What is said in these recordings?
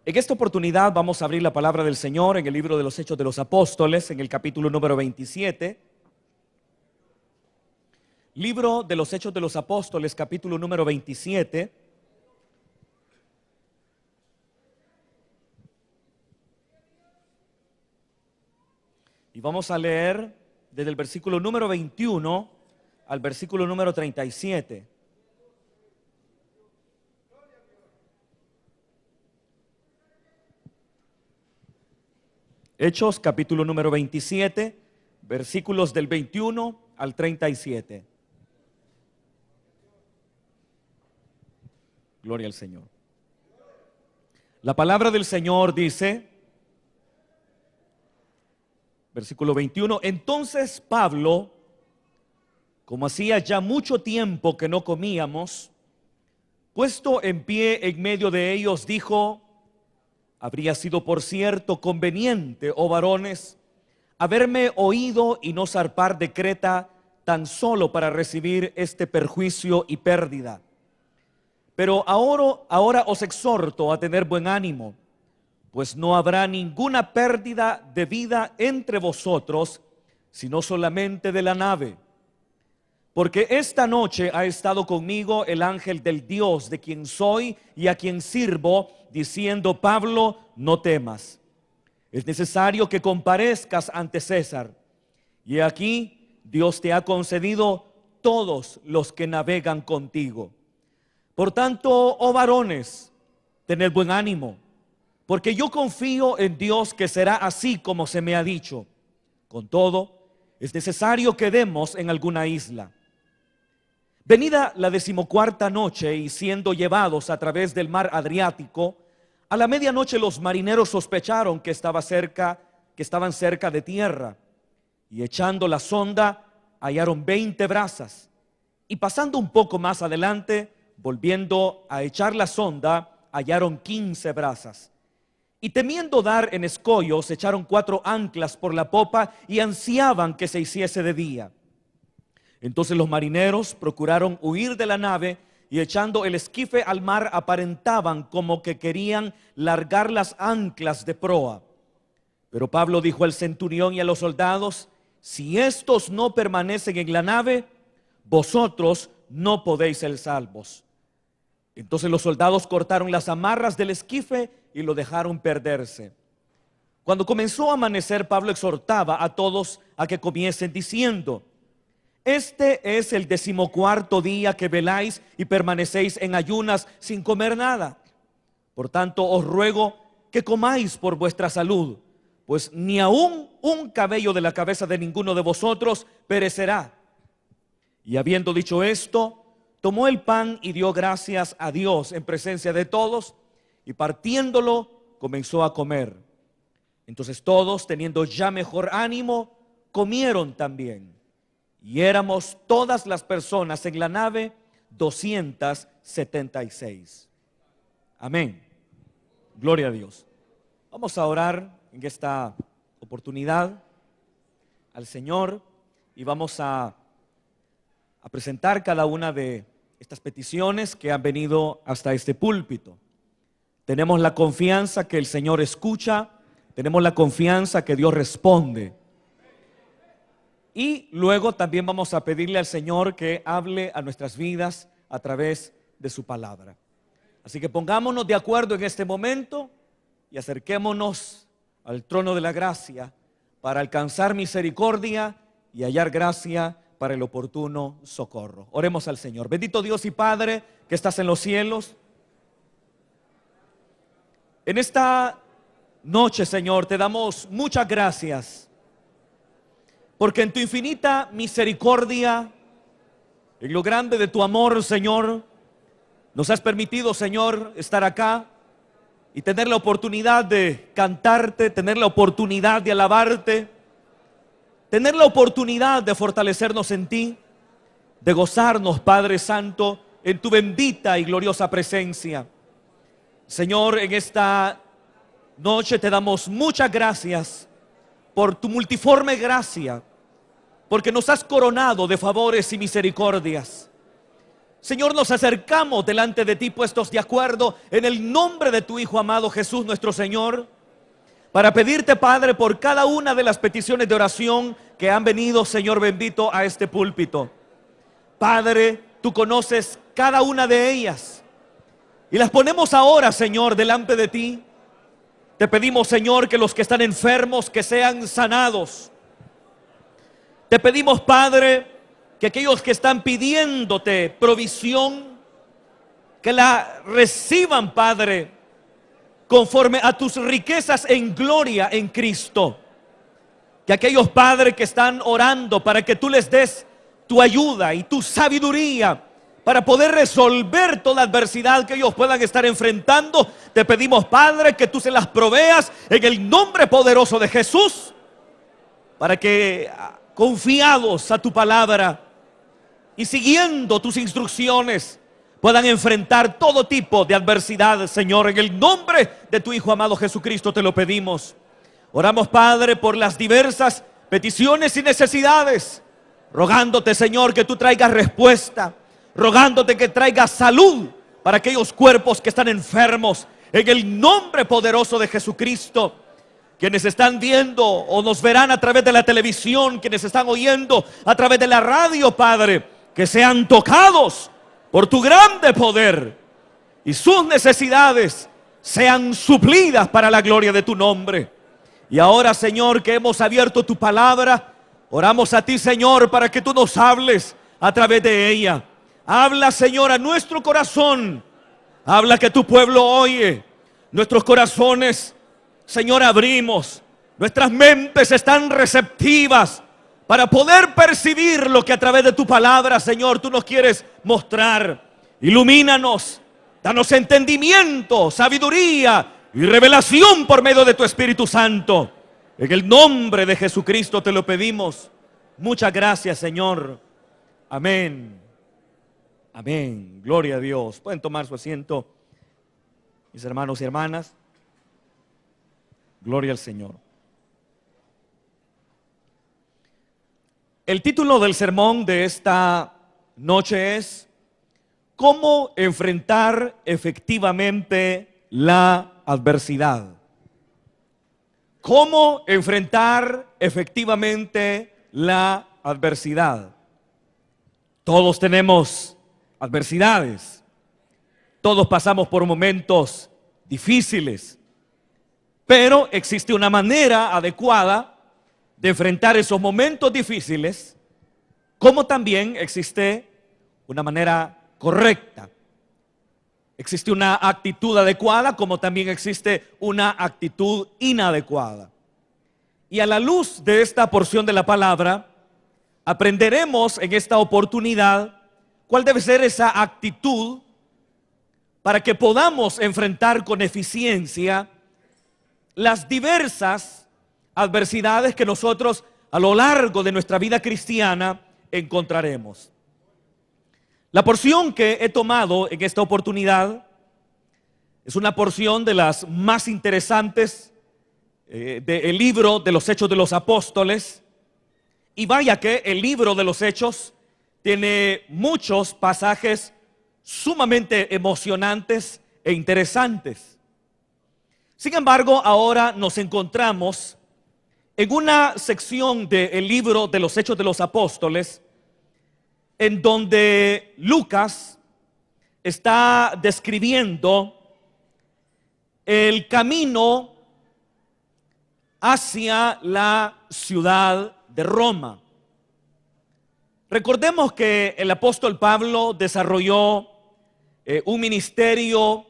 En esta oportunidad vamos a abrir la palabra del Señor en el libro de los Hechos de los Apóstoles, en el capítulo número 27. Libro de los Hechos de los Apóstoles, capítulo número 27. Y vamos a leer desde el versículo número 21 al versículo número 37. Hechos, capítulo número 27, versículos del 21 al 37. Gloria al Señor. La palabra del Señor dice, versículo 21, entonces Pablo, como hacía ya mucho tiempo que no comíamos, puesto en pie en medio de ellos, dijo, habría sido por cierto conveniente, oh varones, haberme oído y no zarpar de Creta tan solo para recibir este perjuicio y pérdida. Pero ahora os exhorto a tener buen ánimo, pues no habrá ninguna pérdida de vida entre vosotros, sino solamente de la nave. Porque esta noche ha estado conmigo el ángel del Dios de quien soy y a quien sirvo, diciendo, Pablo, no temas. Es necesario que comparezcas ante César. Y aquí Dios te ha concedido todos los que navegan contigo. Por tanto, oh varones, tened buen ánimo, porque yo confío en Dios que será así como se me ha dicho. Con todo, es necesario que demos en alguna isla. Venida la 14ª noche y siendo llevados a través del mar Adriático, a la medianoche los marineros sospecharon que estaban cerca de tierra, y echando la sonda hallaron 20 brazas, y pasando un poco más adelante, volviendo a echar la sonda, hallaron 15 brazas. Y temiendo dar en escollos, echaron 4 anclas por la popa y ansiaban que se hiciese de día. Entonces los marineros procuraron huir de la nave y echando el esquife al mar aparentaban como que querían largar las anclas de proa. Pero Pablo dijo al centurión y a los soldados, si estos no permanecen en la nave, vosotros no podéis ser salvos. Entonces los soldados cortaron las amarras del esquife y lo dejaron perderse. Cuando comenzó a amanecer, Pablo exhortaba a todos a que comiesen diciendo, este es el 14º día que veláis y permanecéis en ayunas sin comer nada. Por tanto, os ruego que comáis por vuestra salud, pues ni aun un cabello de la cabeza de ninguno de vosotros perecerá. Y habiendo dicho esto, tomó el pan y dio gracias a Dios en presencia de todos, y partiéndolo comenzó a comer. Entonces todos, teniendo ya mejor ánimo, comieron también. Y éramos todas las personas en la nave 276. Amén. Gloria a Dios. Vamos a orar en esta oportunidad al Señor y vamos a presentar cada una de estas peticiones que han venido hasta este púlpito. Tenemos la confianza que el Señor escucha, tenemos la confianza que Dios responde. Y luego también vamos a pedirle al Señor que hable a nuestras vidas a través de su palabra. Así que pongámonos de acuerdo en este momento y acerquémonos al trono de la gracia para alcanzar misericordia y hallar gracia para el oportuno socorro. Oremos al Señor. Bendito Dios y Padre que estás en los cielos. En esta noche, Señor, te damos muchas gracias. Porque en tu infinita misericordia, en lo grande de tu amor, Señor, nos has permitido, Señor, estar acá y tener la oportunidad de cantarte, tener la oportunidad de alabarte, tener la oportunidad de fortalecernos en ti, de gozarnos, Padre Santo, en tu bendita y gloriosa presencia. Señor, en esta noche te damos muchas gracias por tu multiforme gracia, porque nos has coronado de favores y misericordias. Señor, nos acercamos delante de ti puestos de acuerdo en el nombre de tu Hijo amado Jesús nuestro Señor, para pedirte, Padre, por cada una de las peticiones de oración que han venido, Señor bendito, a este púlpito. Padre, tú conoces cada una de ellas y las ponemos ahora, Señor, delante de ti. Te pedimos, Señor, que los que están enfermos, que sean sanados. Te pedimos, Padre, que aquellos que están pidiéndote provisión, que la reciban, Padre, conforme a tus riquezas en gloria en Cristo. Que aquellos, Padre, que están orando para que tú les des tu ayuda y tu sabiduría para poder resolver toda adversidad que ellos puedan estar enfrentando, te pedimos, Padre, que tú se las proveas en el nombre poderoso de Jesús, para que, confiados a tu palabra y siguiendo tus instrucciones, puedan enfrentar todo tipo de adversidad, Señor. En el nombre de tu Hijo amado Jesucristo te lo pedimos. Oramos, Padre, por las diversas peticiones y necesidades, rogándote, Señor, que tú traigas respuesta, rogándote que traigas salud para aquellos cuerpos que están enfermos, en el nombre poderoso de Jesucristo. Quienes están viendo o nos verán a través de la televisión, quienes están oyendo a través de la radio, Padre, que sean tocados por tu grande poder y sus necesidades sean suplidas para la gloria de tu nombre. Y ahora, Señor, que hemos abierto tu palabra, oramos a ti, Señor, para que tú nos hables a través de ella. Habla, Señor, a nuestro corazón. Habla que tu pueblo oye. Nuestros corazones, Señor, abrimos. Nuestras mentes están receptivas para poder percibir lo que a través de tu palabra, Señor, tú nos quieres mostrar. Ilumínanos, danos entendimiento, sabiduría y revelación por medio de tu Espíritu Santo. En el nombre de Jesucristo te lo pedimos. Muchas gracias, Señor. Amén. Amén. Gloria a Dios. Pueden tomar su asiento, mis hermanos y hermanas. Gloria al Señor. El título del sermón de esta noche es ¿cómo enfrentar efectivamente la adversidad? ¿Cómo enfrentar efectivamente la adversidad? Todos tenemos adversidades. Todos pasamos por momentos difíciles. Pero existe una manera adecuada de enfrentar esos momentos difíciles, como también existe una manera correcta. Existe una actitud adecuada, como también existe una actitud inadecuada. Y a la luz de esta porción de la palabra, aprenderemos en esta oportunidad cuál debe ser esa actitud para que podamos enfrentar con eficiencia las diversas adversidades que nosotros a lo largo de nuestra vida cristiana encontraremos. La porción que he tomado en esta oportunidad es una porción de las más interesantes del libro de los Hechos de los Apóstoles. Y vaya que el libro de los Hechos tiene muchos pasajes sumamente emocionantes e interesantes. Sin embargo, ahora nos encontramos en una sección del libro de los Hechos de los Apóstoles en donde Lucas está describiendo el camino hacia la ciudad de Roma. Recordemos que el apóstol Pablo desarrolló un ministerio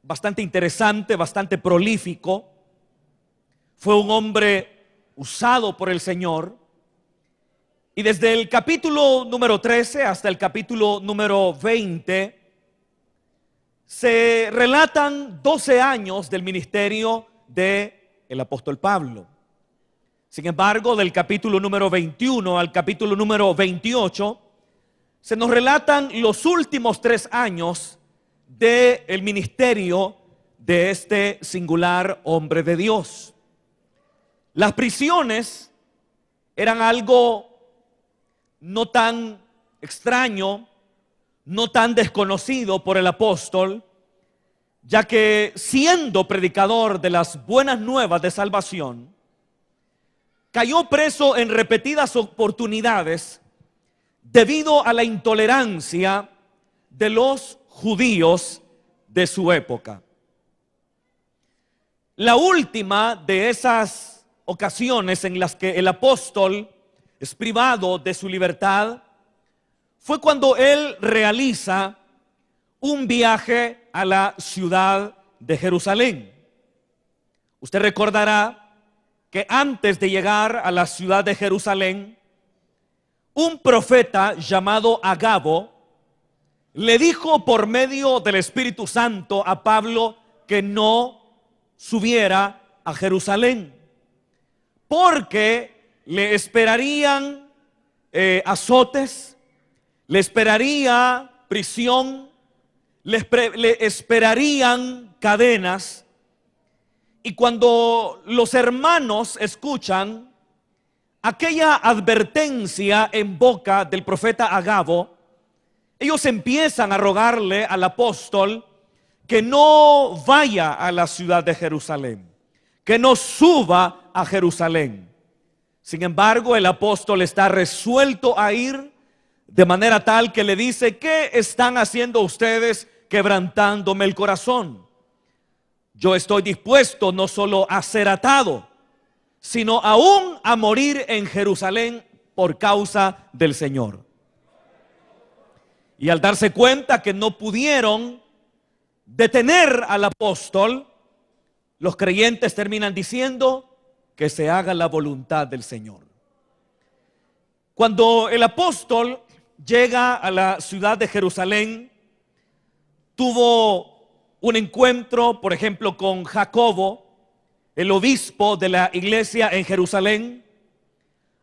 bastante interesante, bastante prolífico. Fue un hombre usado por el Señor. Y desde el capítulo número 13 hasta el capítulo número 20 se relatan 12 años del ministerio del apóstol Pablo. Sin embargo, del capítulo número 21 al capítulo número 28 se nos relatan los últimos 3 años del ministerio de este singular hombre de Dios. Las prisiones eran algo no tan extraño no tan desconocido por el apóstol, ya que siendo predicador de las buenas nuevas de salvación, cayó preso en repetidas oportunidades debido a la intolerancia de los judíos de su época. La última de esas ocasiones en las que el apóstol es privado de su libertad fue cuando él realiza un viaje a la ciudad de Jerusalén. Usted recordará que antes de llegar a la ciudad de Jerusalén, un profeta llamado Agabo le dijo por medio del Espíritu Santo a Pablo que no subiera a Jerusalén, porque le esperarían azotes, le esperaría prisión, le esperarían cadenas. Y cuando los hermanos escuchan aquella advertencia en boca del profeta Agabo, ellos empiezan a rogarle al apóstol que no vaya a la ciudad de Jerusalén, que no suba a Jerusalén. Sin embargo, el apóstol está resuelto a ir, de manera tal que le dice: ¿qué están haciendo ustedes quebrantándome el corazón? Yo estoy dispuesto no solo a ser atado, sino aún a morir en Jerusalén por causa del Señor. Y al darse cuenta que no pudieron detener al apóstol, los creyentes terminan diciendo: que se haga la voluntad del Señor. Cuando el apóstol llega a la ciudad de Jerusalén, tuvo un encuentro, por ejemplo, con Jacobo, el obispo de la iglesia en Jerusalén.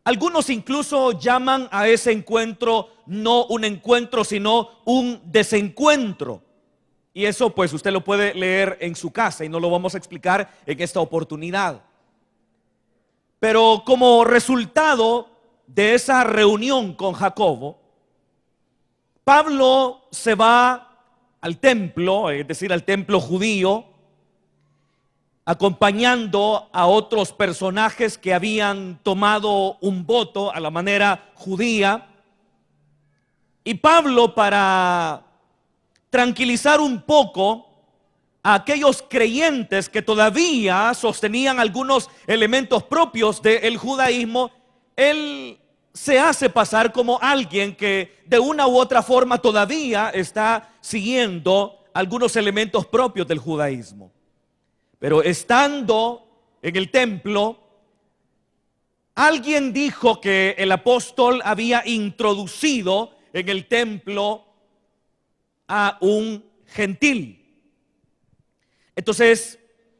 Algunos incluso llaman a ese encuentro no un encuentro, sino un desencuentro. Y eso pues usted lo puede leer en su casa y no lo vamos a explicar en esta oportunidad. Pero como resultado de esa reunión con Jacobo, Pablo se va al templo, es decir, al templo judío, acompañando a otros personajes que habían tomado un voto a la manera judía. Y Pablo, para tranquilizar un poco a aquellos creyentes que todavía sostenían algunos elementos propios del judaísmo, él se hace pasar como alguien que de una u otra forma todavía está siguiendo algunos elementos propios del judaísmo. Pero estando en el templo, alguien dijo que el apóstol había introducido en el templo a un gentil. Entonces,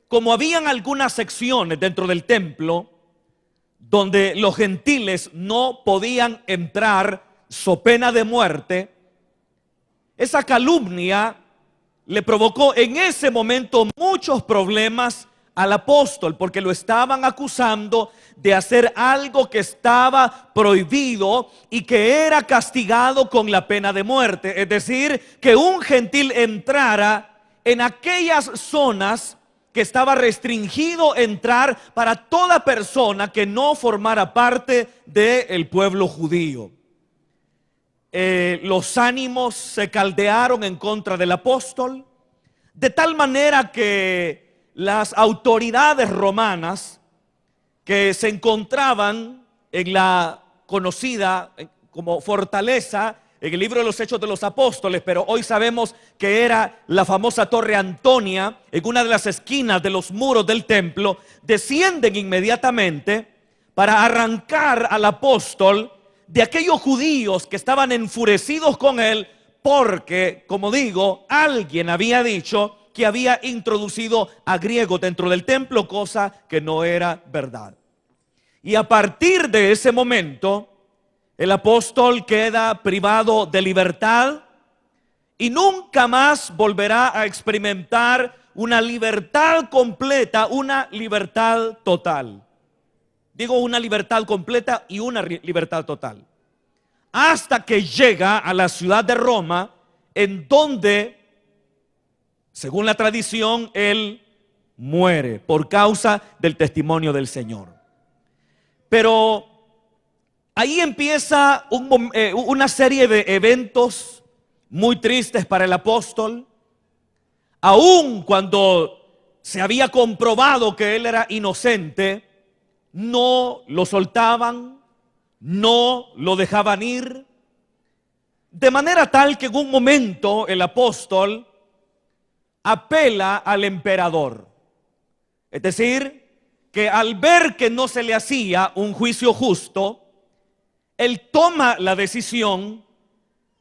como habían algunas secciones dentro del templo donde los gentiles no podían entrar so pena de muerte, esa calumnia le provocó en ese momento muchos problemas al apóstol, porque lo estaban acusando de hacer algo que estaba prohibido y que era castigado con la pena de muerte. Es decir, que un gentil entrara en aquellas zonas que estaba restringido entrar para toda persona que no formara parte del pueblo judío. Los ánimos se caldearon en contra del apóstol, de tal manera que las autoridades romanas que se encontraban en la conocida como fortaleza en el libro de los Hechos de los Apóstoles, pero hoy sabemos que era la famosa Torre Antonia, en una de las esquinas de los muros del templo, descienden inmediatamente para arrancar al apóstol de aquellos judíos que estaban enfurecidos con él, porque, como digo, alguien había dicho que había introducido a griegos dentro del templo, cosa que no era verdad. Y a partir de ese momento, el apóstol queda privado de libertad y nunca más volverá a experimentar una libertad completa, una libertad total. Digo, una libertad completa y una libertad total. Hasta que llega a la ciudad de Roma en donde, según la tradición, él muere por causa del testimonio del Señor. Pero ahí empieza una serie de eventos muy tristes para el apóstol. Aun cuando se había comprobado que él era inocente, no lo soltaban, no lo dejaban ir. De manera tal que en un momento el apóstol apela al emperador. Es decir, que al ver que no se le hacía un juicio justo, él toma la decisión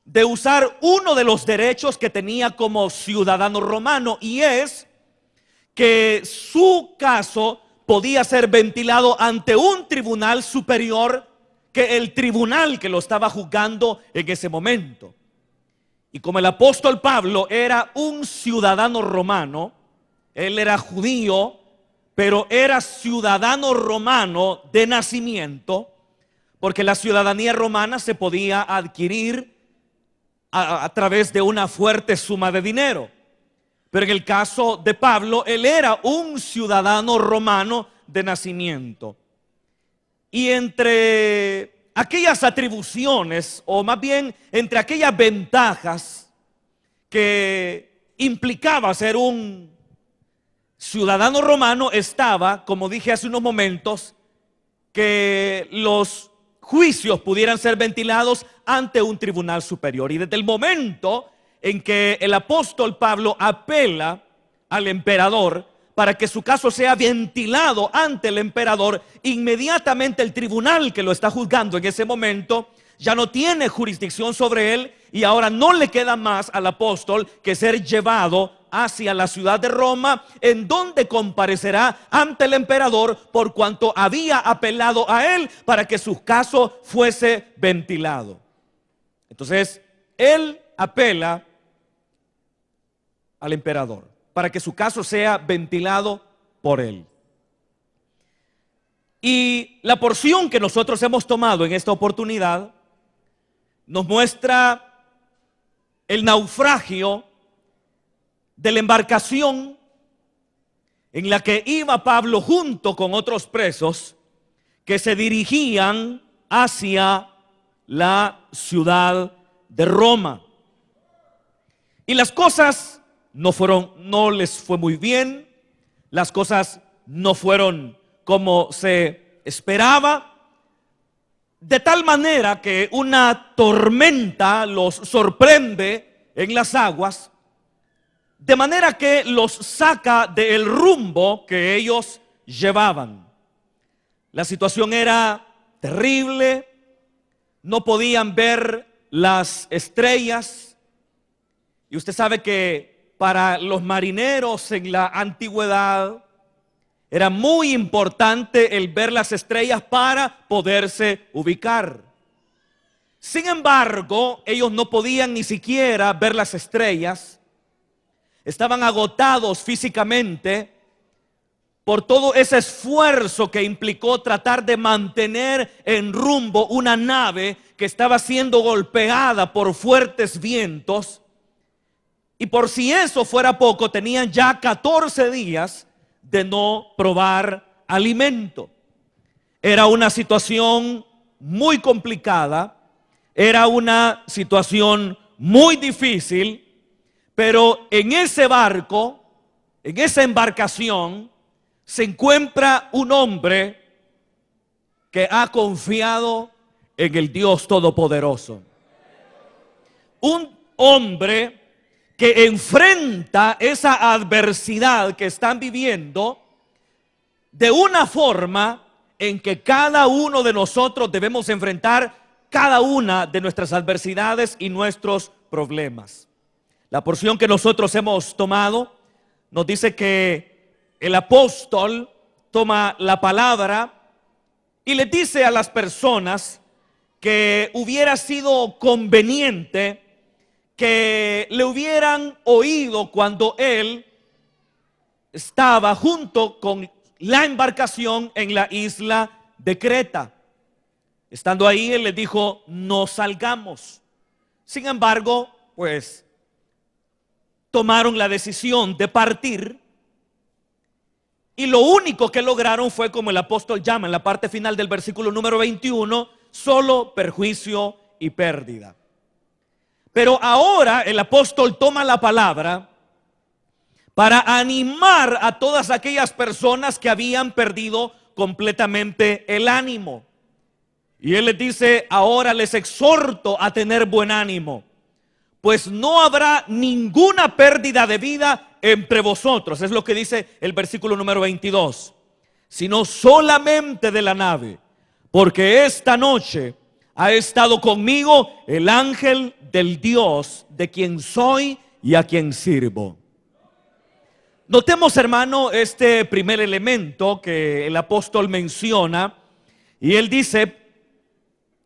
de usar uno de los derechos que tenía como ciudadano romano, y es que su caso podía ser ventilado ante un tribunal superior que el tribunal que lo estaba juzgando en ese momento. Y como el apóstol Pablo era un ciudadano romano, él era judío, pero era ciudadano romano de nacimiento, porque la ciudadanía romana se podía adquirir a través de una fuerte suma de dinero. Pero en el caso de Pablo, él era un ciudadano romano de nacimiento. Y entre aquellas atribuciones, o más bien entre aquellas ventajas que implicaba ser un ciudadano romano, estaba, como dije hace unos momentos, que los juicios pudieran ser ventilados ante un tribunal superior. Y desde el momento en que el apóstol Pablo apela al emperador para que su caso sea ventilado ante el emperador, inmediatamente el tribunal que lo está juzgando en ese momento ya no tiene jurisdicción sobre él, y ahora no le queda más al apóstol que ser llevado hacia la ciudad de Roma, en donde comparecerá ante el emperador por cuanto había apelado a él para que su caso fuese ventilado. Entonces, él apela al emperador para que su caso sea ventilado por él. Y la porción que nosotros hemos tomado en esta oportunidad nos muestra el naufragio de la embarcación en la que iba Pablo junto con otros presos que se dirigían hacia la ciudad de Roma. Y las cosas no les fue muy bien, las cosas no fueron como se esperaba, de tal manera que una tormenta los sorprende en las aguas, de manera que los saca del rumbo que ellos llevaban. La situación era terrible, no podían ver las estrellas, y usted sabe que para los marineros en la antigüedad era muy importante el ver las estrellas para poderse ubicar. Sin embargo, ellos no podían ni siquiera ver las estrellas. Estaban agotados físicamente por todo ese esfuerzo que implicó tratar de mantener en rumbo una nave que estaba siendo golpeada por fuertes vientos. Y por si eso fuera poco, tenían ya 14 días de no probar alimento. Era una situación muy complicada, era una situación muy difícil, pero en ese barco, en esa embarcación, se encuentra un hombre que ha confiado en el Dios Todopoderoso. Un hombre que enfrenta esa adversidad que están viviendo de una forma en que cada uno de nosotros debemos enfrentar cada una de nuestras adversidades y nuestros problemas. La porción que nosotros hemos tomado nos dice que el apóstol toma la palabra y le dice a las personas que hubiera sido conveniente que le hubieran oído cuando él estaba junto con la embarcación en la isla de Creta. Estando ahí, él les dijo: no salgamos. Sin embargo, pues tomaron la decisión de partir, y lo único que lograron fue, como el apóstol llama en la parte final del versículo número 21, solo perjuicio y pérdida. Pero ahora el apóstol toma la palabra para animar a todas aquellas personas que habían perdido completamente el ánimo. Y él les dice: ahora les exhorto a tener buen ánimo, pues no habrá ninguna pérdida de vida entre vosotros. Es lo que dice el versículo número 22. Sino solamente de la nave, porque esta noche ha estado conmigo el ángel del Dios de quien soy y a quien sirvo. Notemos, hermano, este primer elemento que el apóstol menciona, y él dice: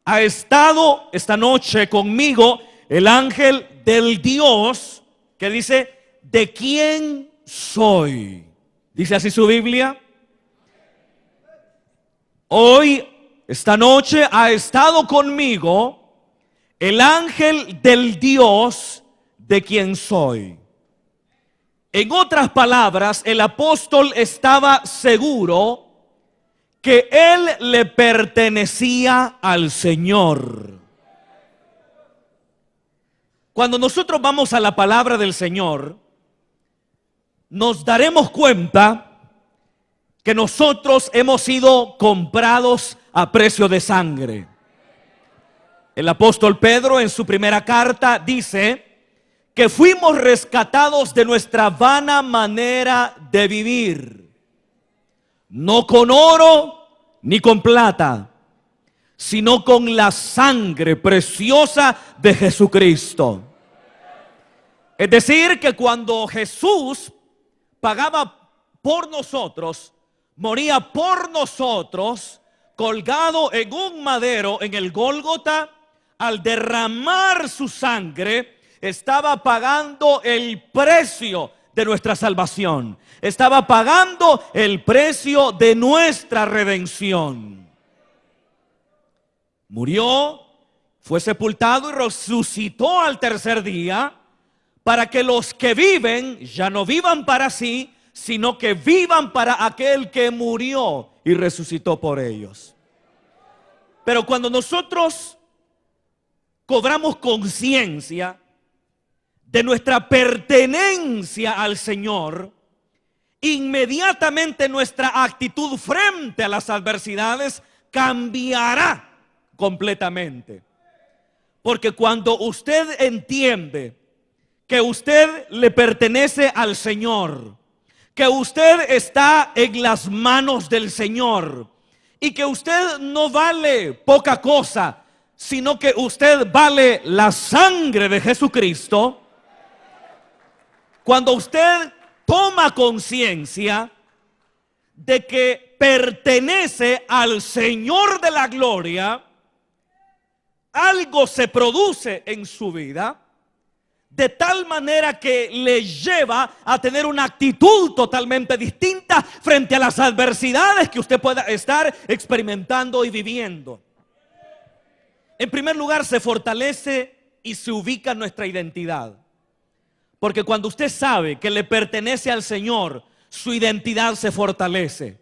ha estado esta noche conmigo el ángel del Dios, que dice, de quién soy. ¿Dice así su Biblia? Hoy, esta noche, ha estado conmigo el ángel del Dios de quien soy. En otras palabras, el apóstol estaba seguro que él le pertenecía al Señor. Cuando nosotros vamos a la palabra del Señor, nos daremos cuenta que nosotros hemos sido comprados a precio de sangre. El apóstol Pedro en su primera carta dice que fuimos rescatados de nuestra vana manera de vivir, no con oro ni con plata, sino con la sangre preciosa de Jesucristo. Es decir, que cuando Jesús pagaba por nosotros, moría por nosotros, colgado en un madero en el Gólgota, al derramar su sangre, estaba pagando el precio de nuestra salvación. Estaba pagando el precio de nuestra redención. Murió, fue sepultado y resucitó al tercer día, para que los que viven ya no vivan para sí, sino que vivan para aquel que murió y resucitó por ellos. Pero cuando nosotros cobramos conciencia de nuestra pertenencia al Señor, inmediatamente nuestra actitud frente a las adversidades cambiará completamente. Porque cuando usted entiende que usted le pertenece al Señor, que usted está en las manos del Señor y que usted no vale poca cosa, sino que usted vale la sangre de Jesucristo, cuando usted toma conciencia de que pertenece al Señor de la gloria, algo se produce en su vida de tal manera que le lleva a tener una actitud totalmente distinta frente a las adversidades que usted pueda estar experimentando y viviendo. En primer lugar, se fortalece y se ubica nuestra identidad. Porque cuando usted sabe que le pertenece al Señor, su identidad se fortalece.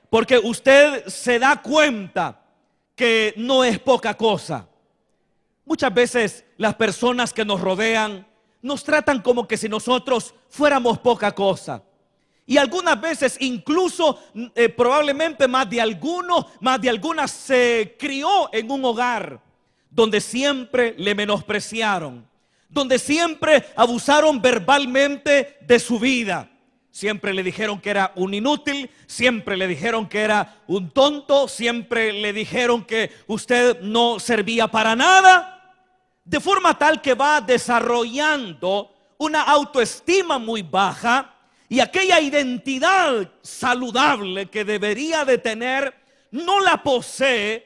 Porque usted se da cuenta que no es poca cosa. Muchas veces las personas que nos rodean nos tratan como que si nosotros fuéramos poca cosa. Y algunas veces incluso probablemente más de algunas se crió en un hogar donde siempre le menospreciaron, donde siempre abusaron verbalmente de su vida. Siempre le dijeron que era un inútil, siempre le dijeron que era un tonto, siempre le dijeron que usted no servía para nada. De forma tal que va desarrollando una autoestima muy baja, y aquella identidad saludable que debería de tener no la posee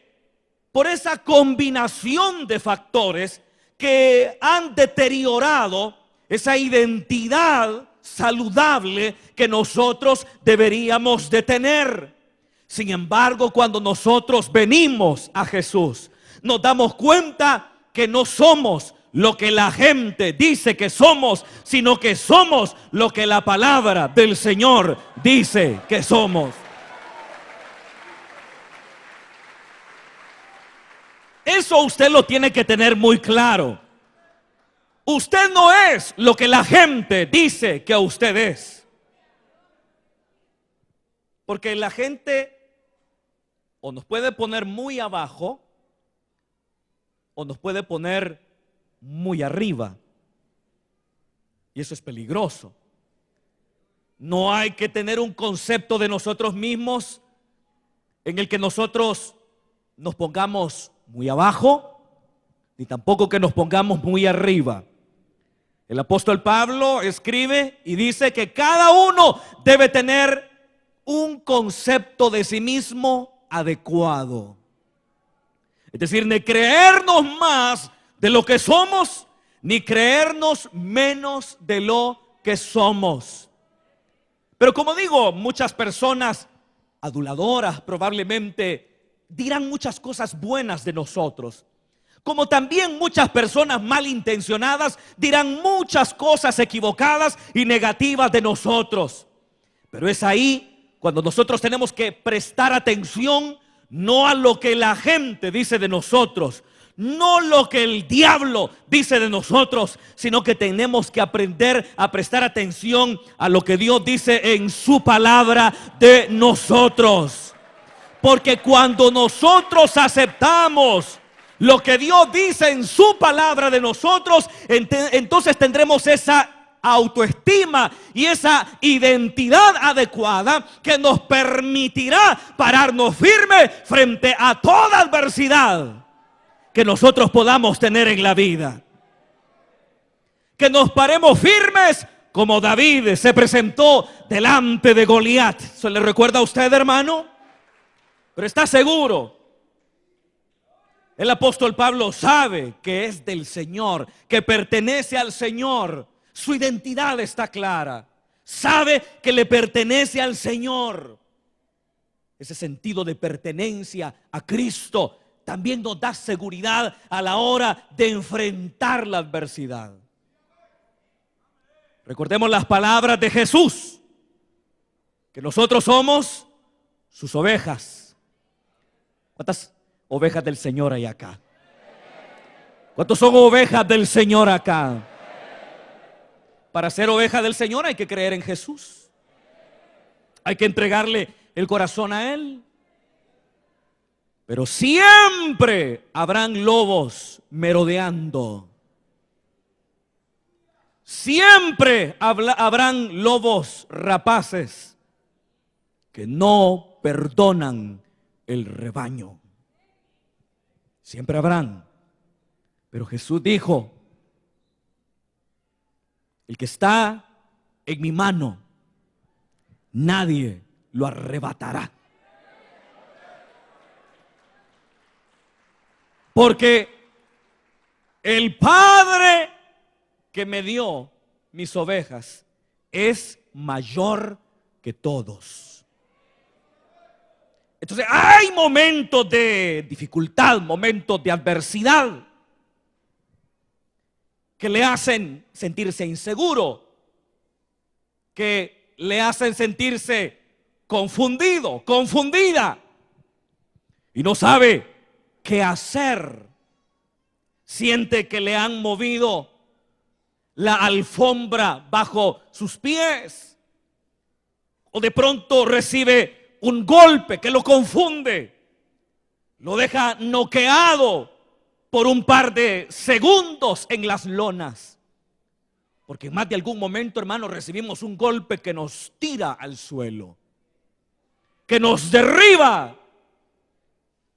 por esa combinación de factores que han deteriorado esa identidad saludable que nosotros deberíamos de tener. Sin embargo, cuando nosotros venimos a Jesús, nos damos cuenta que no somos lo que la gente dice que somos, sino que somos lo que la palabra del Señor dice que somos. Eso usted lo tiene que tener muy claro. Usted no es lo que la gente dice que usted es. Porque la gente o nos puede poner muy abajo o nos puede poner muy arriba. Y eso es peligroso. No hay que tener un concepto de nosotros mismos en el que nosotros nos pongamos muy abajo, ni tampoco que nos pongamos muy arriba. El apóstol Pablo escribe y dice que cada uno debe tener un concepto de sí mismo adecuado. Es decir, ni creernos más de lo que somos, ni creernos menos de lo que somos. Pero como digo, muchas personas aduladoras probablemente dirán muchas cosas buenas de nosotros, como también muchas personas malintencionadas dirán muchas cosas equivocadas y negativas de nosotros. Pero es ahí cuando nosotros tenemos que prestar atención no a lo que la gente dice de nosotros, no lo que el diablo dice de nosotros, sino que tenemos que aprender a prestar atención a lo que Dios dice en su palabra de nosotros. Porque cuando nosotros aceptamos lo que Dios dice en su palabra de nosotros, entonces tendremos esa autoestima y esa identidad adecuada que nos permitirá pararnos firmes frente a toda adversidad que nosotros podamos tener en la vida. Que nos paremos firmes como David se presentó delante de Goliat. ¿Se le recuerda a usted, hermano? Pero está seguro. El apóstol Pablo sabe que es del Señor, que pertenece al Señor. Su identidad está clara. Sabe que le pertenece al Señor. Ese sentido de pertenencia a Cristo también nos da seguridad a la hora de enfrentar la adversidad. Recordemos las palabras de Jesús, que nosotros somos sus ovejas. ¿Cuántas ovejas del Señor hay acá? ¿Cuántos son ovejas del Señor acá? Para ser oveja del Señor hay que creer en Jesús. Hay que entregarle el corazón a Él. Pero siempre habrán lobos merodeando. Siempre habrán lobos rapaces que no perdonan el rebaño. Siempre habrán. Pero Jesús dijo: el que está en mi mano, nadie lo arrebatará. Porque el Padre que me dio mis ovejas es mayor que todos. Entonces hay momentos de dificultad, momentos de adversidad que le hacen sentirse inseguro, que le hacen sentirse confundido, confundida, y no sabe qué hacer. Siente que le han movido la alfombra bajo sus pies, o de pronto recibe un golpe que lo confunde, lo deja noqueado por un par de segundos en las lonas. Porque en más de algún momento, hermano, recibimos un golpe que nos tira al suelo, que nos derriba.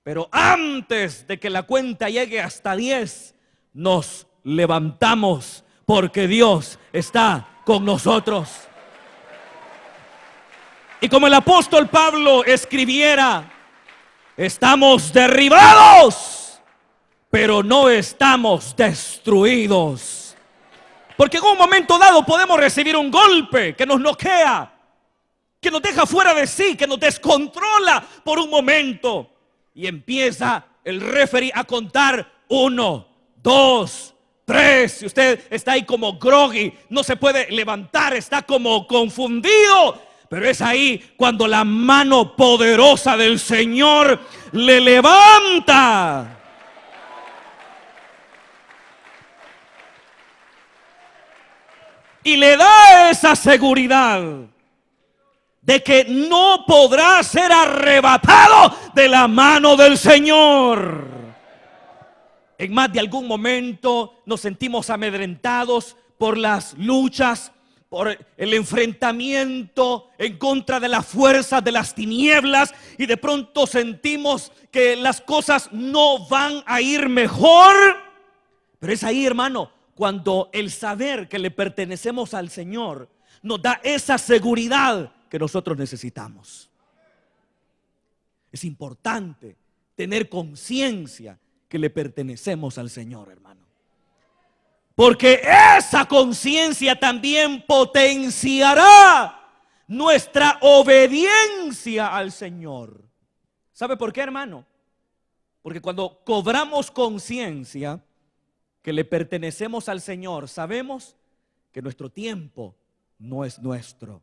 Pero antes de que la cuenta llegue hasta 10, nos levantamos porque Dios está con nosotros. Y como el apóstol Pablo escribiera: estamos derribados, pero no estamos destruidos. Porque en un momento dado podemos recibir un golpe que nos noquea, que nos deja fuera de sí, que nos descontrola por un momento. Y empieza el referee a contar 1, 2, 3. Si usted está ahí como groggy, no se puede levantar, está como confundido, pero es ahí cuando la mano poderosa del Señor le levanta. Y le da esa seguridad de que no podrá ser arrebatado de la mano del Señor. En más de algún momento nos sentimos amedrentados por las luchas, por el enfrentamiento en contra de las fuerzas de las tinieblas, y de pronto sentimos que las cosas no van a ir mejor. Pero es ahí, hermano, cuando el saber que le pertenecemos al Señor nos da esa seguridad que nosotros necesitamos. Es importante tener conciencia que le pertenecemos al Señor, hermano, porque esa conciencia también potenciará nuestra obediencia al Señor. ¿Sabe por qué, hermano? Porque cuando cobramos conciencia que le pertenecemos al Señor, sabemos que nuestro tiempo no es nuestro.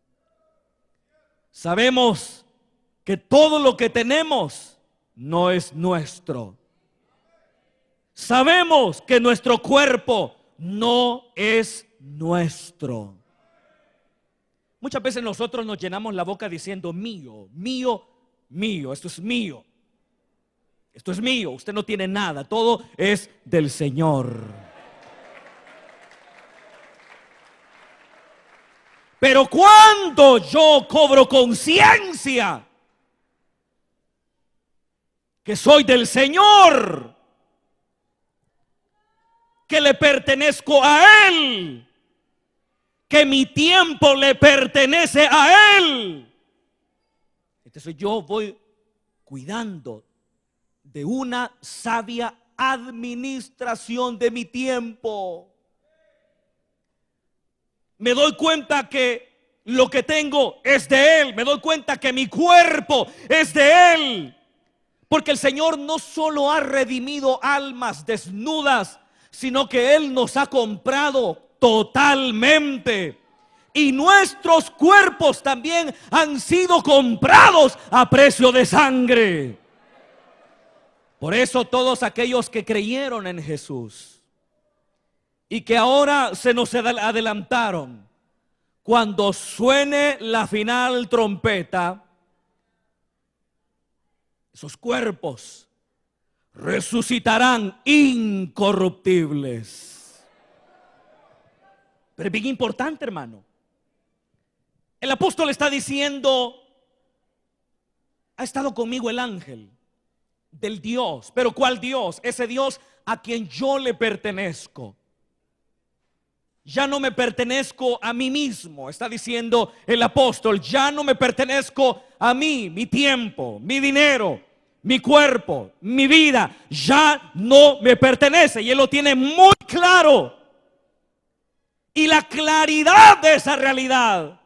Sabemos que todo lo que tenemos no es nuestro. Sabemos que nuestro cuerpo no es nuestro. Muchas veces nosotros nos llenamos la boca diciendo mío, mío, mío, esto es mío. Esto es mío, usted no tiene nada, todo es del Señor. Pero cuando yo cobro conciencia que soy del Señor, que le pertenezco a Él, que mi tiempo le pertenece a Él, entonces yo voy cuidando de una sabia administración de mi tiempo. Me doy cuenta que lo que tengo es de Él. Me doy cuenta que mi cuerpo es de Él. Porque el Señor no solo ha redimido almas desnudas, sino que Él nos ha comprado totalmente. Y nuestros cuerpos también han sido comprados a precio de sangre. Por eso todos aquellos que creyeron en Jesús y que ahora se nos adelantaron, cuando suene la final trompeta, esos cuerpos resucitarán incorruptibles. Pero es bien importante, hermano. El apóstol está diciendo: ha estado conmigo el ángel del Dios. ¿Pero cuál Dios? Ese Dios a quien yo le pertenezco. Ya no me pertenezco a mí mismo, está diciendo el apóstol. Ya no me pertenezco a mí, mi tiempo, mi dinero, mi cuerpo, mi vida, ya no me pertenece. Y él lo tiene muy claro. Y la claridad de esa realidad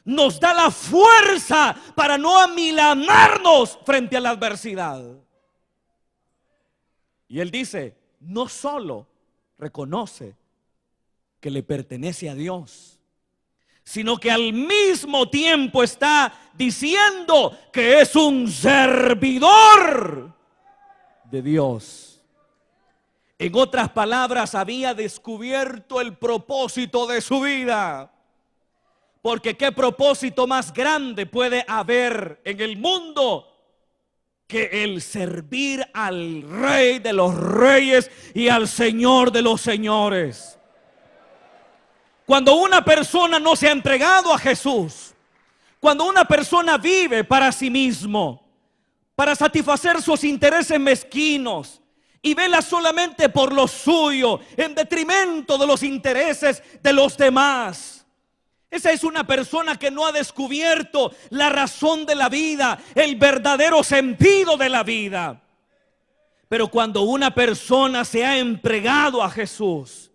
nos da la fuerza para no amilanarnos frente a la adversidad. Y él dice, no solo reconoce que le pertenece a Dios, sino que al mismo tiempo está diciendo que es un servidor de Dios. En otras palabras, había descubierto el propósito de su vida. Porque ¿qué propósito más grande puede haber en el mundo que el servir al Rey de los Reyes y al Señor de los Señores? Cuando una persona no se ha entregado a Jesús, cuando una persona vive para sí mismo, para satisfacer sus intereses mezquinos, y vela solamente por lo suyo, en detrimento de los intereses de los demás, esa es una persona que no ha descubierto la razón de la vida, el verdadero sentido de la vida. Pero cuando una persona se ha entregado a Jesús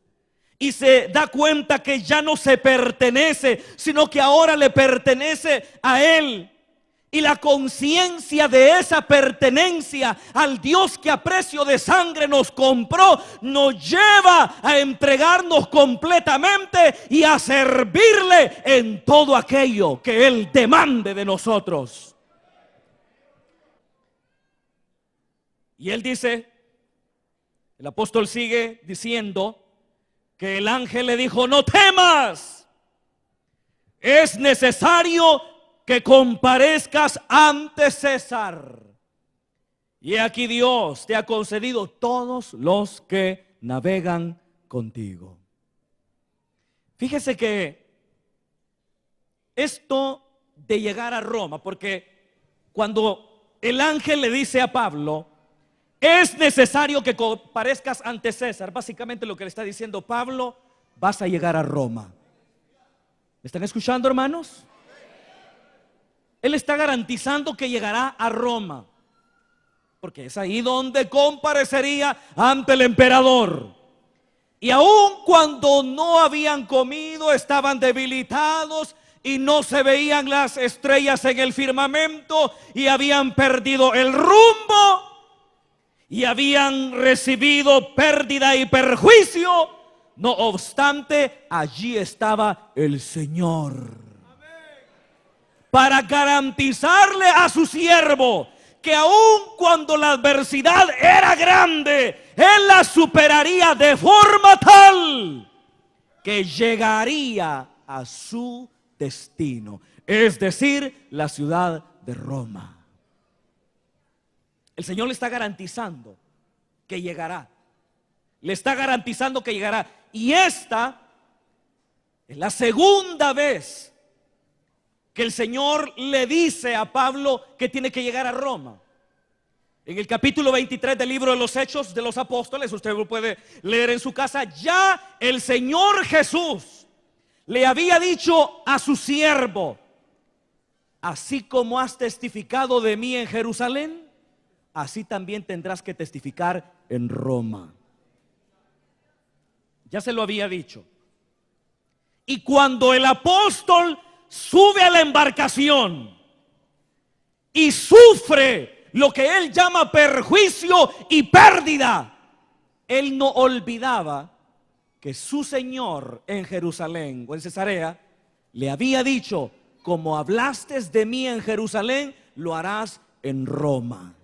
y se da cuenta que ya no se pertenece, sino que ahora le pertenece a Él, Y la conciencia de esa pertenencia al Dios que a precio de sangre nos compró, nos lleva a entregarnos completamente y a servirle en todo aquello que Él demande de nosotros. Y Él dice, el apóstol sigue diciendo que el ángel le dijo: no temas, es necesario que comparezcas ante César. Y aquí Dios te ha concedido todos los que navegan contigo. Fíjese que esto de llegar a Roma, porque cuando el ángel le dice a Pablo, es necesario que comparezcas ante César, básicamente lo que le está diciendo: Pablo, vas a llegar a Roma. ¿Me están escuchando, hermanos? Él está garantizando que llegará a Roma, porque es ahí donde comparecería ante el emperador. Y aun cuando no habían comido, estaban debilitados y no se veían las estrellas en el firmamento, y habían perdido el rumbo y habían recibido pérdida y perjuicio, no obstante, allí estaba el Señor para garantizarle a su siervo que aun cuando la adversidad era grande, Él la superaría de forma tal que llegaría a su destino, es decir, la ciudad de Roma. El Señor le está garantizando que llegará. Le está garantizando que llegará. Y esta es la segunda vez que el Señor le dice a Pablo que tiene que llegar a Roma. En el capítulo 23 del libro de los Hechos de los Apóstoles, usted lo puede leer en su casa, ya el Señor Jesús le había dicho a su siervo: así como has testificado de mí en Jerusalén, así también tendrás que testificar en Roma. Ya se lo había dicho. Y cuando el apóstol sube a la embarcación y sufre lo que él llama perjuicio y pérdida, él no olvidaba que su Señor en Jerusalén o en Cesarea le había dicho: como hablaste de mí en Jerusalén, lo harás en Roma.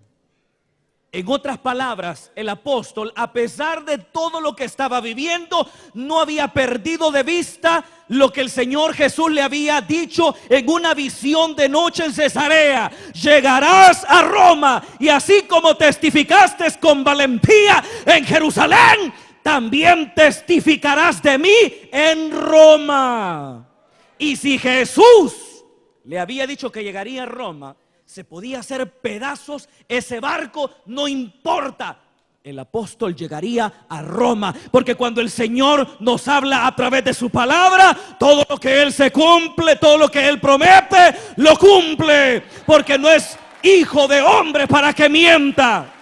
En otras palabras, el apóstol, a pesar de todo lo que estaba viviendo, no había perdido de vista lo que el Señor Jesús le había dicho en una visión de noche en Cesarea: llegarás a Roma, y así como testificaste con valentía en Jerusalén, también testificarás de mí en Roma. Y si Jesús le había dicho que llegaría a Roma, se podía hacer pedazos ese barco, no importa. El apóstol llegaría a Roma, porque cuando el Señor nos habla a través de su palabra, todo lo que Él se cumple, todo lo que Él promete, lo cumple, porque no es hijo de hombre para que mienta.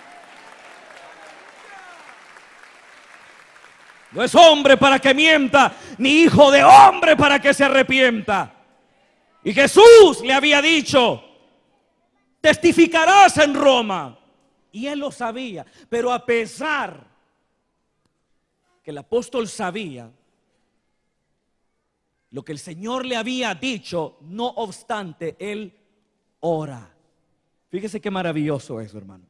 No es hombre para que mienta, ni hijo de hombre para que se arrepienta. Y Jesús le había dicho: testificarás en Roma. Y él lo sabía. Pero a pesar que el apóstol sabía lo que el Señor le había dicho, no obstante, él ora. Fíjese qué maravilloso es, hermano.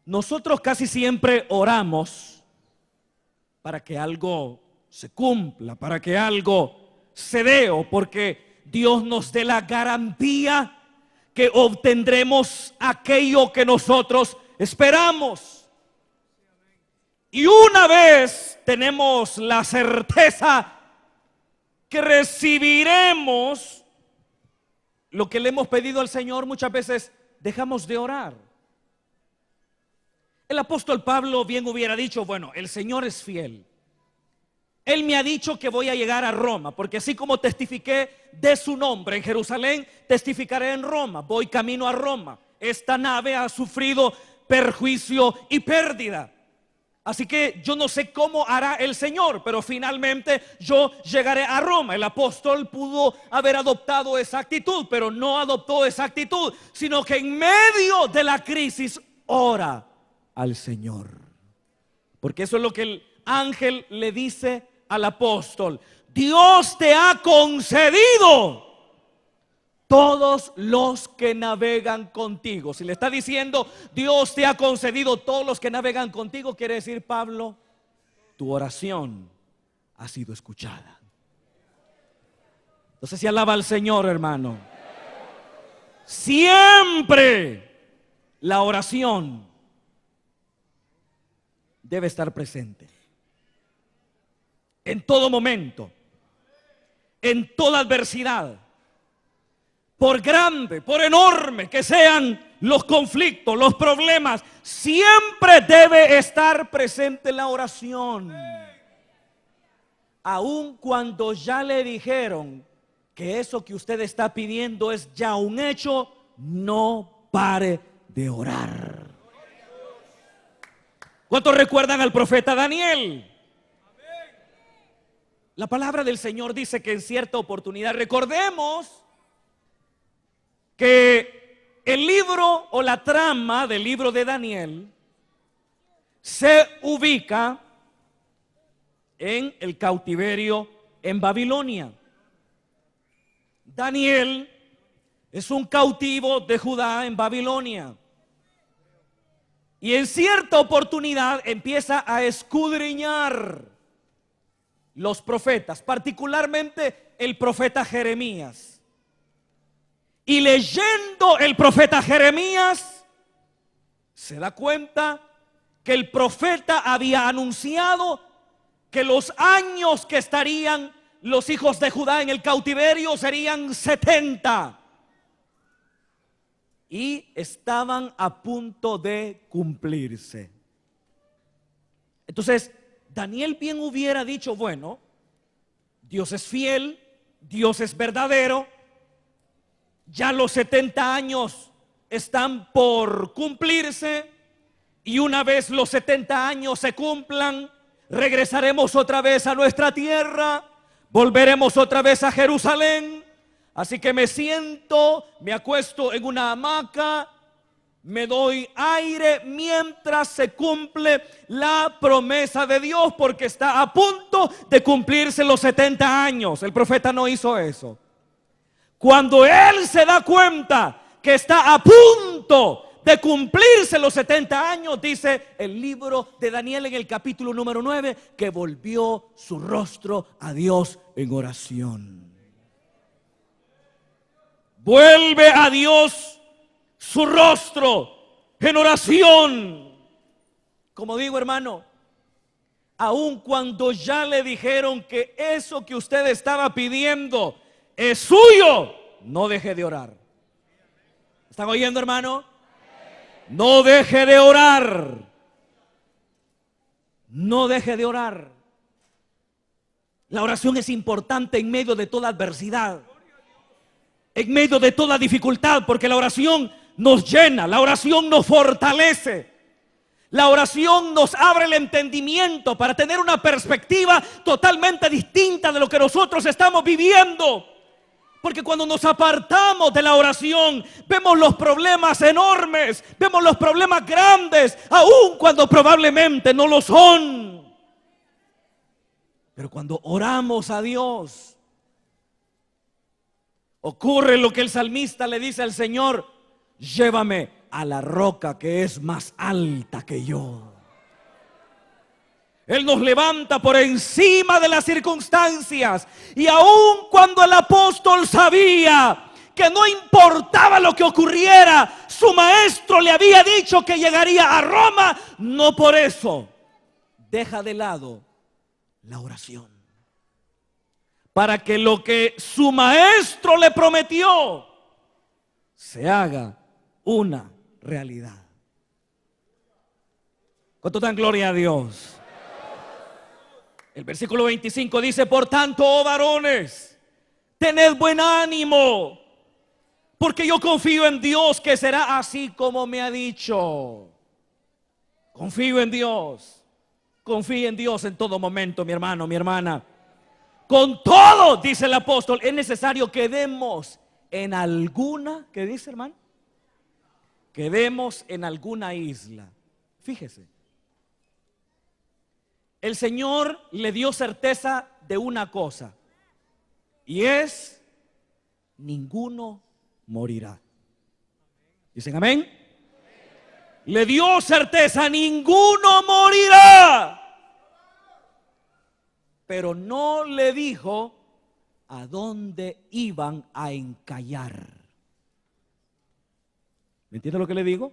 Nosotros casi siempre oramos para que algo se cumpla, para que algo se dé, o porque Dios nos dé la garantía que obtendremos aquello que nosotros esperamos. Y una vez tenemos la certeza que recibiremos lo que le hemos pedido al Señor, muchas veces dejamos de orar. El apóstol Pablo bien hubiera dicho: bueno, el Señor es fiel. Él me ha dicho que voy a llegar a Roma, porque así como testifiqué de su nombre en Jerusalén, testificaré en Roma. Voy camino a Roma. Esta nave ha sufrido perjuicio y pérdida. Así que yo no sé cómo hará el Señor, pero finalmente yo llegaré a Roma. El apóstol pudo haber adoptado esa actitud, pero no adoptó esa actitud, sino que en medio de la crisis ora al Señor. Porque eso es lo que el ángel le dice al apóstol: Dios te ha concedido todos los que navegan contigo. Si le está diciendo Dios te ha concedido todos los que navegan contigo, quiere decir, Pablo, tu oración ha sido escuchada. Entonces, si alaba al Señor, hermano, siempre la oración debe estar presente. En todo momento, en toda adversidad. Por grande, por enorme que sean los conflictos, los problemas, siempre debe estar presente la oración. Aun cuando ya le dijeron que eso que usted está pidiendo es ya un hecho, no pare de orar. ¿Cuántos recuerdan al profeta Daniel? La palabra del Señor dice que en cierta oportunidad, recordemos que el libro o la trama del libro de Daniel se ubica en el cautiverio en Babilonia. Daniel es un cautivo de Judá en Babilonia. Y en cierta oportunidad empieza a escudriñar los profetas, particularmente el profeta Jeremías. Y leyendo el profeta Jeremías, se da cuenta que el profeta había anunciado que los años que estarían los hijos de Judá en el cautiverio serían 70. Y estaban a punto de cumplirse. Entonces, Daniel bien hubiera dicho, bueno, Dios es fiel, Dios es verdadero. Ya los 70 años están por cumplirse, y una vez los 70 años se cumplan, regresaremos otra vez a nuestra tierra, volveremos otra vez a Jerusalén. Así que me siento, me acuesto en una hamaca, me doy aire mientras se cumple la promesa de Dios, porque está a punto de cumplirse los 70 años. El profeta no hizo eso. Cuando él se da cuenta que está a punto de cumplirse los 70 años, dice el libro de Daniel en el capítulo número 9, que volvió su rostro a Dios en oración. Vuelve a Dios su rostro en oración. Como digo, hermano, aun cuando ya le dijeron que eso que usted estaba pidiendo es suyo, no deje de orar. ¿Están oyendo, hermano? No deje de orar. No deje de orar. La oración es importante en medio de toda adversidad, en medio de toda dificultad, porque la oración nos llena, la oración nos fortalece. La oración nos abre el entendimiento para tener una perspectiva totalmente distinta de lo que nosotros estamos viviendo. Porque cuando nos apartamos de la oración, vemos los problemas enormes, vemos los problemas grandes, aun cuando probablemente no lo son. Pero cuando oramos a Dios, ocurre lo que el salmista le dice al Señor: llévame a la roca que es más alta que yo. Él nos levanta por encima de las circunstancias. Y aun cuando el apóstol sabía que no importaba lo que ocurriera, su maestro le había dicho que llegaría a Roma, no por eso deja de lado la oración, para que lo que su maestro le prometió se haga una realidad. ¿Cuánto dan gloria a Dios? El versículo 25 dice: por tanto, oh varones, tened buen ánimo, porque yo confío en Dios que será así como me ha dicho. Confío en Dios. Confíe en Dios en todo momento, mi hermano, mi hermana. Con todo, dice el apóstol, es necesario que demos en alguna, ¿qué dice, hermano? Que demos en alguna isla. Fíjese, el Señor le dio certeza de una cosa, y es: ninguno morirá. ¿Dicen amén? Le dio certeza: ninguno morirá. Pero no le dijo a dónde iban a encallar. ¿Me entiende lo que le digo?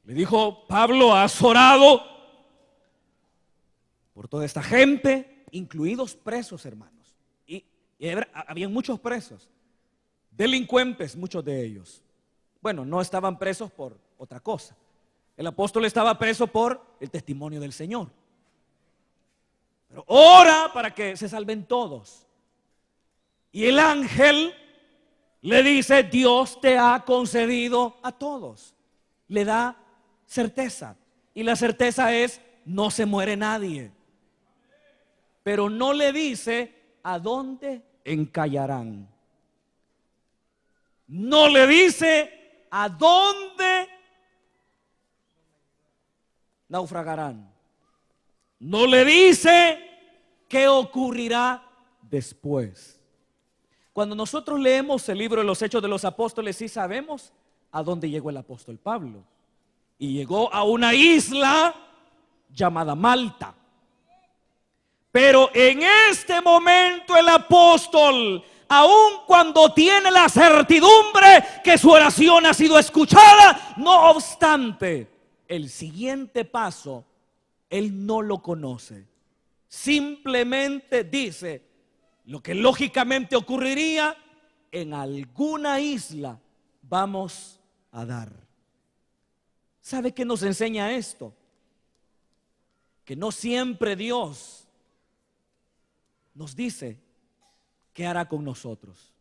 Le dijo: Pablo, has orado por toda esta gente, incluidos presos, hermanos. Y habían muchos presos, delincuentes, muchos de ellos. Bueno, no estaban presos por otra cosa. El apóstol estaba preso por el testimonio del Señor. Pero ora para que se salven todos. Y el ángel le dice: Dios te ha concedido a todos. Le da certeza. Y la certeza es: no se muere nadie. Pero no le dice a dónde encallarán. No le dice a dónde naufragarán. No le dice qué ocurrirá después. Cuando nosotros leemos el libro de los Hechos de los Apóstoles, sí sabemos a dónde llegó el apóstol Pablo. Y llegó a una isla llamada Malta. Pero en este momento el apóstol, aun cuando tiene la certidumbre que su oración ha sido escuchada, no obstante, el siguiente paso él no lo conoce. Simplemente dice lo que lógicamente ocurriría: en alguna isla vamos a dar. ¿Sabe qué nos enseña esto? Que no siempre Dios nos dice qué hará con nosotros.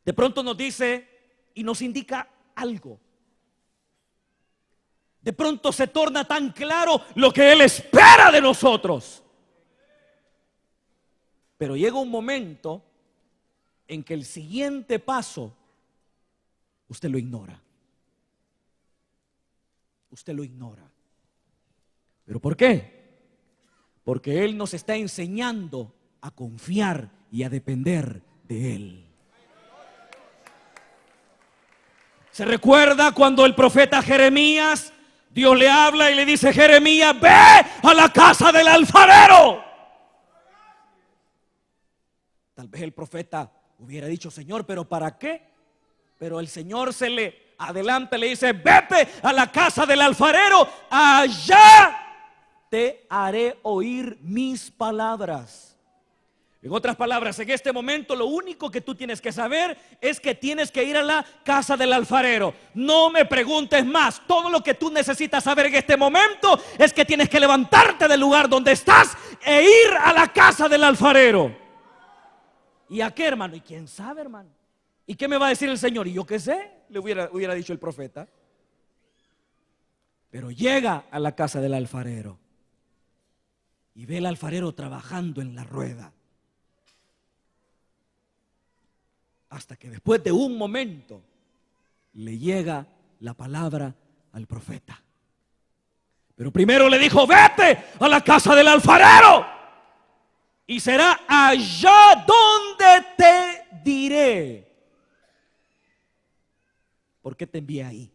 De pronto nos dice y nos indica algo. De pronto se torna tan claro lo que Él espera de nosotros. Pero llega un momento en que el siguiente paso usted lo ignora. Usted lo ignora. ¿Pero por qué? Porque Él nos está enseñando a confiar y a depender de Él. ¿Se recuerda cuando el profeta Jeremías, Dios le habla y le dice: Jeremías, ve a la casa del alfarero? Tal vez el profeta hubiera dicho: Señor, ¿pero para qué? Pero el Señor se le adelanta y le dice: vete a la casa del alfarero, allá te haré oír mis palabras. En otras palabras, en este momento lo único que tú tienes que saber es que tienes que ir a la casa del alfarero. No me preguntes más. Todo lo que tú necesitas saber en este momento es que tienes que levantarte del lugar donde estás e ir a la casa del alfarero. ¿Y a qué, hermano? ¿Y quién sabe, hermano? ¿Y qué me va a decir el Señor? ¿Y yo qué sé? Le hubiera dicho el profeta. Pero llega a la casa del alfarero y ve al alfarero trabajando en la rueda. Hasta que después de un momento le llega la palabra al profeta. Pero primero le dijo: vete a la casa del alfarero y será allá donde te diré por qué te envié ahí.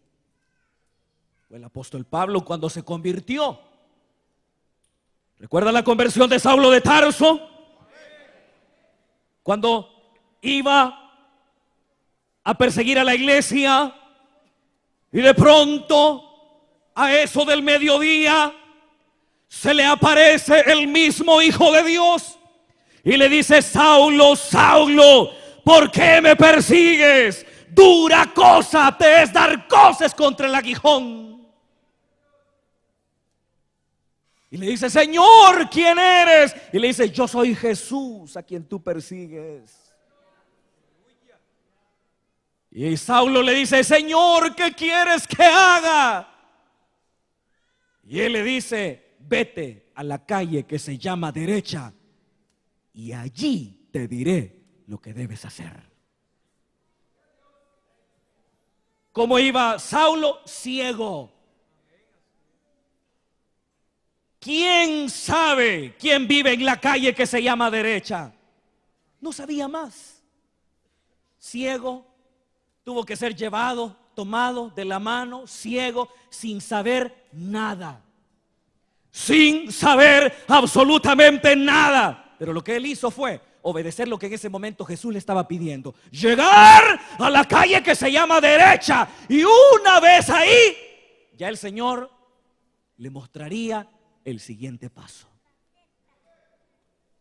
Fue el apóstol Pablo cuando se convirtió. ¿Recuerda la conversión de Saulo de Tarso? Cuando iba a perseguir a la iglesia y de pronto, a eso del mediodía, se le aparece el mismo Hijo de Dios y le dice: Saulo, Saulo, ¿por qué me persigues? Dura cosa te es dar coces contra el aguijón. Y le dice: Señor, ¿quién eres? Y le dice: yo soy Jesús a quien tú persigues. Y Saulo le dice: Señor, ¿qué quieres que haga? Y él le dice: vete a la calle que se llama derecha y allí te diré lo que debes hacer. ¿Cómo iba Saulo? Ciego. ¿Quién sabe quién vive en la calle que se llama derecha? No sabía más. Ciego, tuvo que ser llevado, tomado de la mano, ciego, sin saber nada. Sin saber absolutamente nada. Pero lo que él hizo fue obedecer lo que en ese momento Jesús le estaba pidiendo: llegar a la calle que se llama derecha. Y una vez ahí, ya el Señor le mostraría el siguiente paso.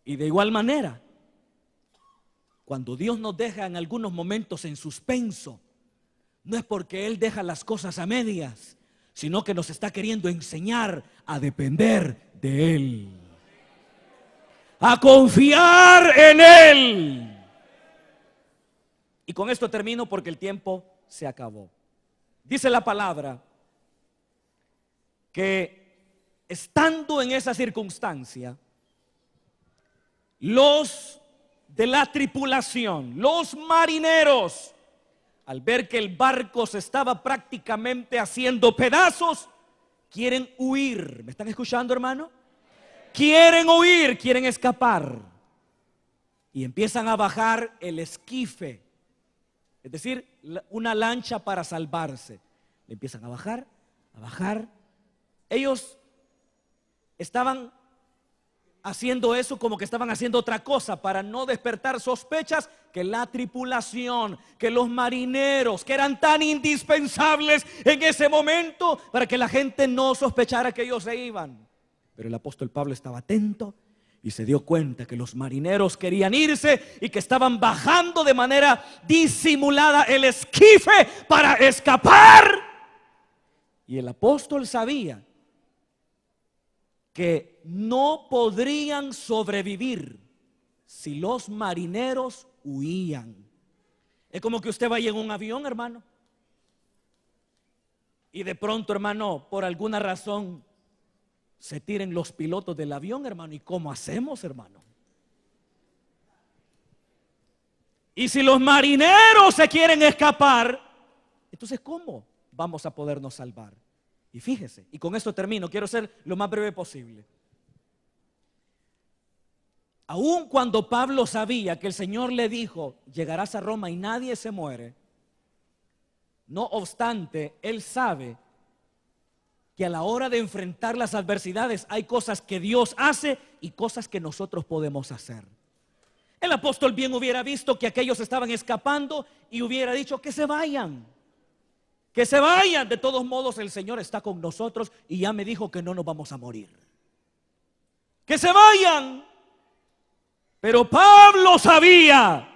Y de igual manera, cuando Dios nos deja en algunos momentos en suspenso, no es porque Él deja las cosas a medias, sino que nos está queriendo enseñar a depender de Él, a confiar en Él. Y con esto termino porque el tiempo se acabó. Dice la palabra que estando en esa circunstancia, los de la tripulación, los marineros, al ver que el barco se estaba prácticamente haciendo pedazos, quieren huir. ¿Me están escuchando, hermano? Quieren huir, quieren escapar. Y empiezan a bajar el esquife, es decir, una lancha para salvarse. Empiezan a bajar, a bajar. Ellos estaban haciendo eso como que estaban haciendo otra cosa para no despertar sospechas que la tripulación, que los marineros, que eran tan indispensables en ese momento para que la gente no sospechara que ellos se iban. Pero el apóstol Pablo estaba atento y se dio cuenta que los marineros querían irse y que estaban bajando de manera disimulada el esquife para escapar. Y el apóstol sabía que no podrían sobrevivir si los marineros huían. Es como que usted vaya en un avión, hermano, y de pronto, hermano, por alguna razón se tiren los pilotos del avión, hermano. ¿Y cómo hacemos, hermano? Y si los marineros se quieren escapar, entonces ¿cómo vamos a podernos salvar? Y fíjese, y con esto termino, quiero ser lo más breve posible. Aun cuando Pablo sabía que el Señor le dijo: llegarás a Roma y nadie se muere, no obstante, él sabe que a la hora de enfrentar las adversidades hay cosas que Dios hace y cosas que nosotros podemos hacer. El apóstol bien hubiera visto que aquellos estaban escapando y hubiera dicho: que se vayan. Que se vayan, de todos modos el Señor está con nosotros y ya me dijo que no nos vamos a morir. Que se vayan. Pero Pablo sabía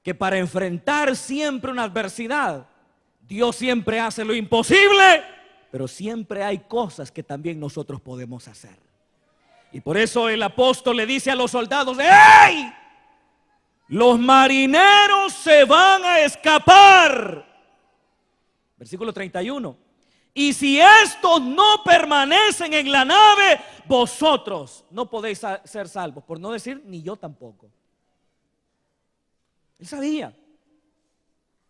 que para enfrentar siempre una adversidad, Dios siempre hace lo imposible, pero siempre hay cosas que también nosotros podemos hacer. Y por eso el apóstol le dice a los soldados: ¡hey! Los marineros se van a escapar. Versículo 31. Y si estos no permanecen en la nave, vosotros no podéis ser salvos. Por no decir, ni yo tampoco. Él sabía.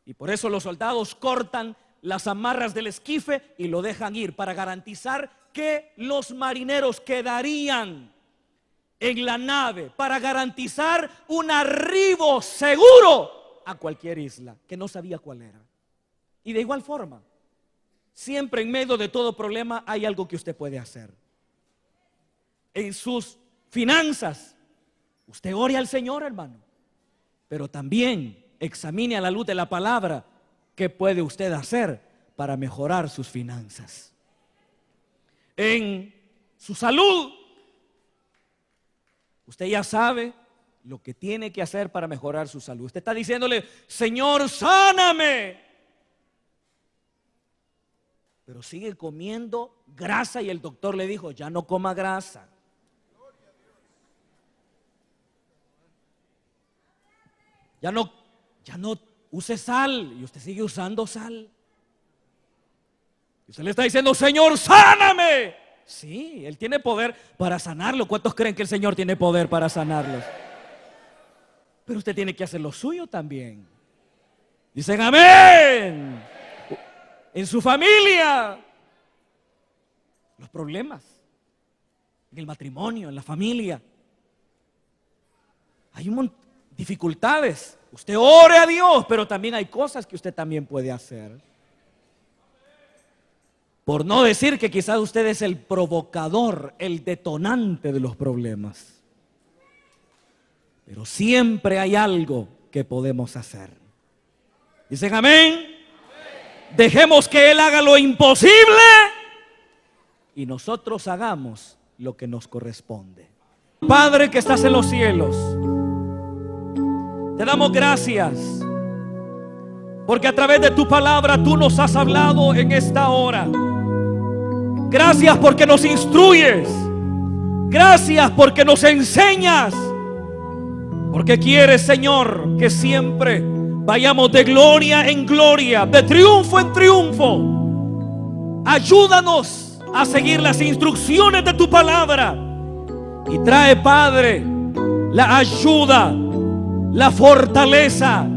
Y por eso los soldados cortan las amarras del esquife y lo dejan ir para garantizar que los marineros quedarían en la nave, para garantizar un arribo seguro a cualquier isla que no sabía cuál era. Y de igual forma, siempre en medio de todo problema hay algo que usted puede hacer. En sus finanzas, usted ore al Señor, hermano, pero también examine a la luz de la palabra qué puede usted hacer para mejorar sus finanzas. En su salud, usted ya sabe lo que tiene que hacer para mejorar su salud. Usted está diciéndole: Señor, sáname. Pero sigue comiendo grasa y el doctor le dijo: ya no coma grasa. Ya no use sal, y usted sigue usando sal. Y usted le está diciendo: Señor, sáname. Sí, Él tiene poder para sanarlo. ¿Cuántos creen que el Señor tiene poder para sanarlos? Pero usted tiene que hacer lo suyo también. Dicen amén. En su familia, los problemas, en el matrimonio, en la familia, hay dificultades. Usted ore a Dios, pero también hay cosas que usted también puede hacer. Por no decir que quizás usted es el provocador, el detonante de los problemas. Pero siempre hay algo que podemos hacer. Dicen amén. Dejemos que Él haga lo imposible y nosotros hagamos lo que nos corresponde. Padre que estás en los cielos, te damos gracias porque a través de tu palabra tú nos has hablado en esta hora. Gracias porque nos instruyes. Gracias porque nos enseñas. Porque quieres, Señor, que siempre vayamos de gloria en gloria, de triunfo en triunfo. Ayúdanos a seguir las instrucciones de tu palabra. Y trae, Padre, la ayuda, la fortaleza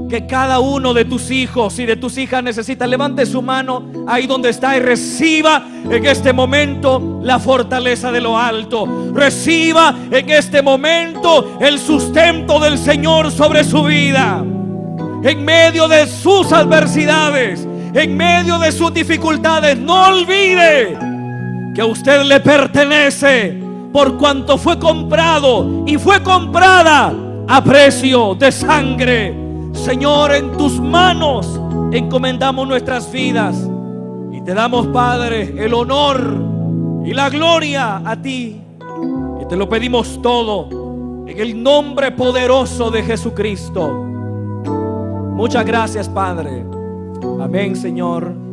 que cada uno de tus hijos y de tus hijas necesita. Levante su mano ahí donde está y reciba en este momento la fortaleza de lo alto. Reciba en este momento el sustento del Señor sobre su vida. En medio de sus adversidades, en medio de sus dificultades, no olvide que a usted le pertenece, por cuanto fue comprado y fue comprada a precio de sangre. Señor, en tus manos encomendamos nuestras vidas y te damos, Padre, el honor y la gloria a ti. Y te lo pedimos todo en el nombre poderoso de Jesucristo. Muchas gracias, Padre. Amén, Señor.